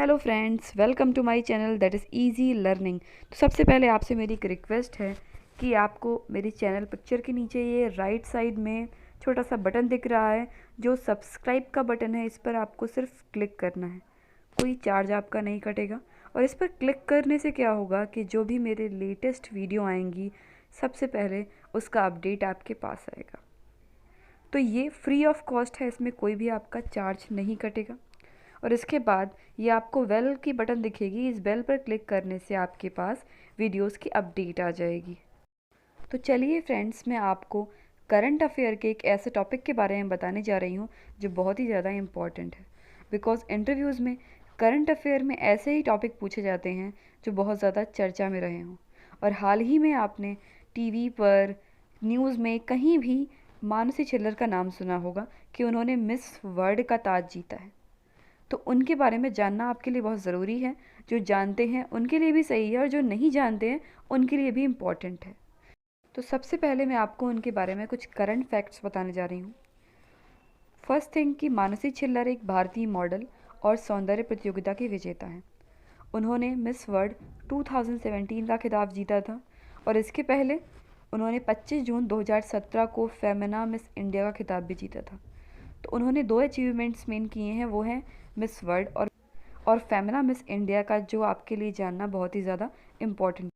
Hello friends, welcome to my channel that is easy learning. तो सबसे पहले आपसे मेरी एक रिक्वेस्ट है कि आपको मेरी चैनल पिक्चर के नीचे ये राइट साइड में छोटा सा बटन दिख रहा है जो सब्सक्राइब का बटन है। इस पर आपको सिर्फ क्लिक करना है, कोई चार्ज आपका नहीं कटेगा। और इस पर क्लिक करने से क्या होगा कि जो भी मेरे लेटेस्ट वीडियो आएंगी सबसे पहले उसका अपडेट आपके पास आएगा। तो ये फ्री ऑफ कॉस्ट है, इसमें कोई भी आपका चार्ज नहीं कटेगा। और इसके बाद ये आपको बेल की बटन दिखेगी, इस बेल पर क्लिक करने से आपके पास वीडियोस की अपडेट आ जाएगी। तो चलिए फ्रेंड्स, मैं आपको करंट अफेयर के एक ऐसे टॉपिक के बारे में बताने जा रही हूँ जो बहुत ही ज़्यादा इम्पॉर्टेंट है। बिकॉज इंटरव्यूज़ में करंट अफेयर में ऐसे ही टॉपिक पूछे जाते हैं जो बहुत ज़्यादा चर्चा में रहे हों। और हाल ही में आपने टीवी पर, न्यूज़ में कहीं भी मानुषी छिल्लर का नाम सुना होगा कि उन्होंने मिस वर्ल्ड का ताज जीता है। तो उनके बारे में जानना आपके लिए बहुत ज़रूरी है। जो जानते हैं उनके लिए भी सही है और जो नहीं जानते हैं उनके लिए भी इम्पॉर्टेंट है। तो सबसे पहले मैं आपको उनके बारे में कुछ करंट फैक्ट्स बताने जा रही हूँ। फर्स्ट थिंग कि मानसी छिल्लर एक भारतीय मॉडल और सौंदर्य प्रतियोगिता की विजेता हैं। उन्होंने मिस वर्ल्ड 2017 का खिताब जीता था और इसके पहले उन्होंने 25 जून 2017 को फेमिना मिस इंडिया का खिताब भी जीता था। तो उन्होंने दो अचीवमेंट्स मेन किए हैं, वो हैं मिस वर्ल्ड और फेमिना मिस इंडिया का, जो आपके लिए जानना बहुत ही ज़्यादा इम्पॉर्टेंट।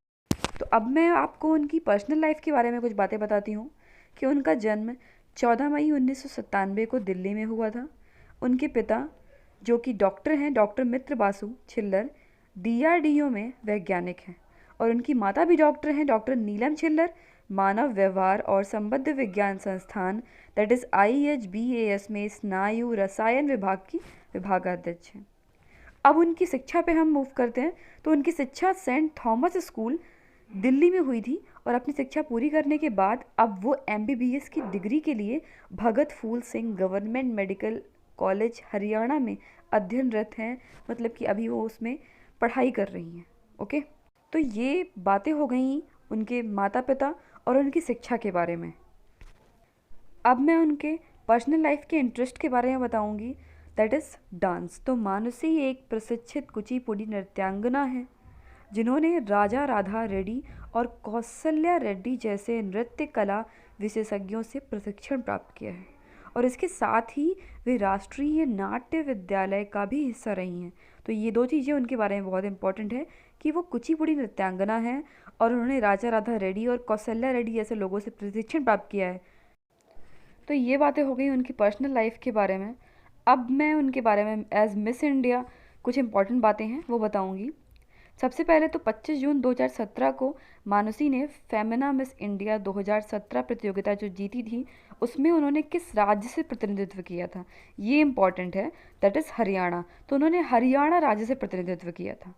तो अब मैं आपको उनकी पर्सनल लाइफ के बारे में कुछ बातें बताती हूँ कि उनका जन्म 14 मई 1997 को दिल्ली में हुआ था। उनके पिता जो कि डॉक्टर हैं, डॉक्टर मित्र बासु छिल्लर, डीआरडीओ में वैज्ञानिक हैं। और उनकी माता भी डॉक्टर हैं, डॉक्टर नीलम छिल्लर, मानव व्यवहार और संबद्ध विज्ञान संस्थान दैट इज़ IHBAS में स्नायु रसायन विभाग की विभागाध्यक्ष हैं। अब उनकी शिक्षा पे हम मूव करते हैं। तो उनकी शिक्षा सेंट थॉमस स्कूल दिल्ली में हुई थी और अपनी शिक्षा पूरी करने के बाद अब वो MBBS की डिग्री के लिए Bhagat Phool Singh government medical college Haryana में अध्ययनरत हैं। मतलब कि अभी वो उसमें पढ़ाई कर रही हैं। ओके, तो ये बातें हो गई उनके माता पिता और उनकी शिक्षा के बारे में। अब मैं उनके पर्सनल लाइफ के इंटरेस्ट के बारे में बताऊंगी, दैट इज़ डांस। तो मानसी एक प्रशिक्षित कुचिपुड़ी नृत्यांगना है जिन्होंने राजा राधा रेड्डी और कौशल्या रेड्डी जैसे नृत्य कला विशेषज्ञों से प्रशिक्षण प्राप्त किया है। और इसके साथ ही वे राष्ट्रीय नाट्य विद्यालय का भी हिस्सा रही हैं। तो ये दो चीज़ें उनके बारे में बहुत इंपॉर्टेंट है कि वो कुचिपुड़ी नृत्यांगना हैं और उन्होंने राजा राधा रेड्डी और कौशल्या रेड्डी जैसे लोगों से प्रशिक्षण प्राप्त किया है। तो ये बातें हो गई उनकी पर्सनल लाइफ के बारे में। अब मैं उनके बारे में एज मिस इंडिया कुछ इंपॉर्टेंट बातें हैं वो बताऊंगी। सबसे पहले तो 25 जून 2017 को मानुषी ने फेमिना मिस इंडिया 2017 प्रतियोगिता जो जीती थी उसमें उन्होंने किस राज्य से प्रतिनिधित्व किया था, ये इम्पॉर्टेंट है, दैट इज़ हरियाणा। तो उन्होंने हरियाणा राज्य से प्रतिनिधित्व किया था।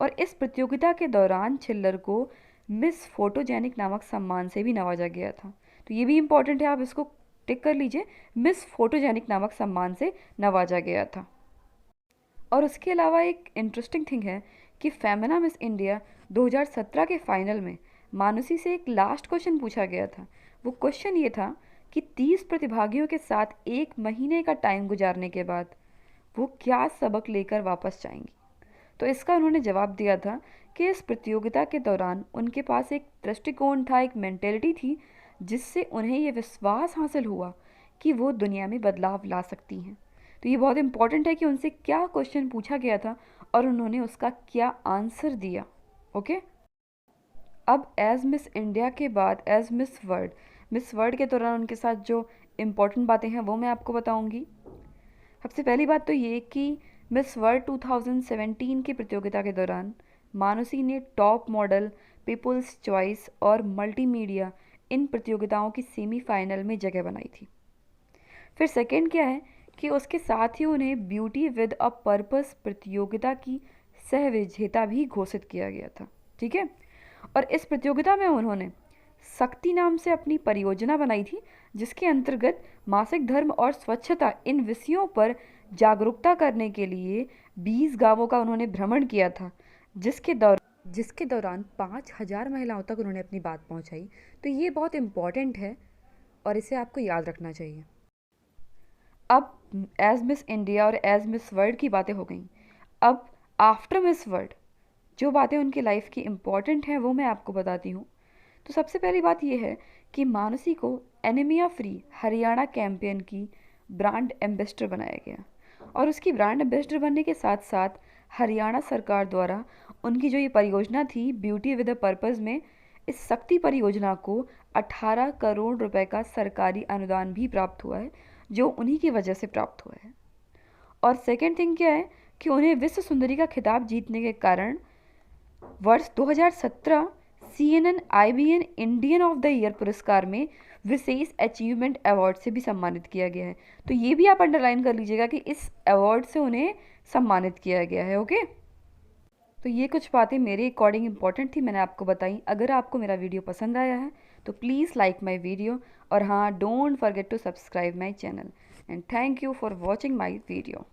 और इस प्रतियोगिता के दौरान छिल्लर को मिस फोटोजेनिक नामक सम्मान से भी नवाजा गया था। तो ये भी इम्पॉर्टेंट है, आप इसको टिक कर लीजिए, मिस फोटोजेनिक नामक सम्मान से नवाजा गया था। और उसके अलावा एक इंटरेस्टिंग थिंग है कि फेमिना मिस इंडिया 2017 के फाइनल में मानुषी से एक लास्ट क्वेश्चन पूछा गया था। वो क्वेश्चन ये था कि 30 प्रतिभागियों के साथ एक महीने का टाइम गुजारने के बाद वो क्या सबक लेकर वापस जाएंगी। तो इसका उन्होंने जवाब दिया था कि इस प्रतियोगिता के दौरान उनके पास एक दृष्टिकोण था, एक मेंटेलिटी थी जिससे उन्हें ये विश्वास हासिल हुआ कि वो दुनिया में बदलाव ला सकती हैं। तो ये बहुत इंपॉर्टेंट है कि उनसे क्या क्वेश्चन पूछा गया था और उन्होंने उसका क्या आंसर दिया। ओके, अब एज मिस इंडिया के बाद एज मिस वर्ल्ड के दौरान उनके साथ जो इम्पोर्टेंट बातें हैं वो मैं आपको बताऊंगी। सबसे पहली बात तो ये कि मिस वर्ल्ड 2017 की प्रतियोगिता के दौरान मानुषी ने टॉप मॉडल, पीपल्स चॉइस और मल्टीमीडिया इन प्रतियोगिताओं की सेमीफाइनल में जगह बनाई थी। फिर सेकंड क्या है कि उसके साथ ही उन्हें ब्यूटी विद अ पर्पस प्रतियोगिता की सह विजेता भी घोषित किया गया था। ठीक है, और इस प्रतियोगिता में उन्होंने शक्ति नाम से अपनी परियोजना बनाई थी जिसके अंतर्गत मासिक धर्म और स्वच्छता इन विषयों पर जागरूकता करने के लिए 20 गांवों का उन्होंने भ्रमण किया था, जिसके दौरान 5000 महिलाओं तक उन्होंने अपनी बात पहुंचाई। तो ये बहुत इम्पॉर्टेंट है और इसे आपको याद रखना चाहिए। अब एज मिस इंडिया और एज मिस वर्ल्ड की बातें हो गई। अब आफ्टर मिस वर्ल्ड जो बातें उनकी लाइफ की इम्पॉर्टेंट हैं वो मैं आपको बताती हूँ। तो सबसे पहली बात यह है कि मानसी को एनीमिया फ्री हरियाणा कैंपेन की ब्रांड एम्बेसडर बनाया गया, और उसकी ब्रांड एम्बेसडर बनने के साथ साथ हरियाणा सरकार द्वारा उनकी जो ये परियोजना थी ब्यूटी विद अ पर्पज़ में, इस शक्ति परियोजना को 18 करोड़ रुपए का सरकारी अनुदान भी प्राप्त हुआ है, जो उन्हीं की वजह से प्राप्त हुआ है। और सेकेंड थिंग क्या है कि उन्हें विश्व सुंदरी का खिताब जीतने के कारण वर्ष 2017 CNN IBN Indian of the year पुरस्कार में विशेष अचीवमेंट अवार्ड से भी सम्मानित किया गया है। तो ये भी आप अंडरलाइन कर लीजिएगा कि इस अवार्ड से उन्हें सम्मानित किया गया है। ओके, तो ये कुछ बातें मेरे अकॉर्डिंग इंपॉर्टेंट थी, मैंने आपको बताई। अगर आपको मेरा वीडियो पसंद आया है तो प्लीज़ लाइक माई वीडियो, और हाँ, don't forget to subscribe my channel, and thank you for watching my video.